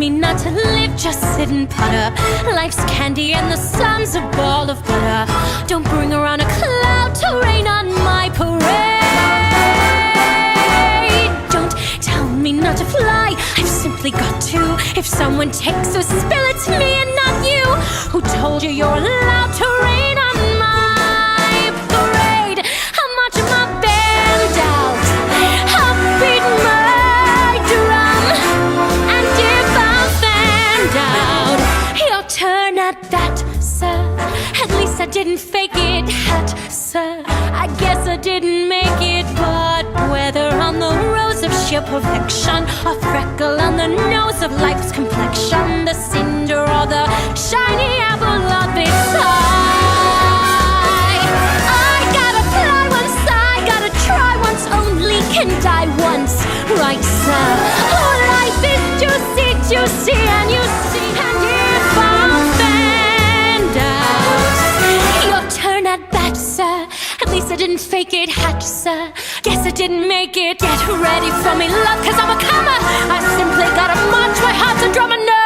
me not to live, just sit and putter. Life's candy and the sun's a ball of butter. Don't bring around a cloud to rain on my parade. Don't tell me not to fly, I've simply got to. If someone takes a spill, it's me and not you. Who told you you're allowed to rain on my parade? I'm marching my band out, I'll beat my drum, and if I'm fanned out, your turn at that, sir. At least I didn't fake it, hat, sir. I guess I didn't make it, but whether on the rose of sheer perfection, a freckle on the nose of life's complexion, the cinder or the shiny apple of its eye, I gotta fly once, I gotta try once, only can die once, right, sir? Oh, life is juicy, juicy, and you see, and if I'm fanned out, your turn at bat, sir. At least I didn't fake it, hat, sir. Guess I didn't make it. Get ready for me, love, cause I'm a comer. I simply gotta march, my heart's a drummer, no.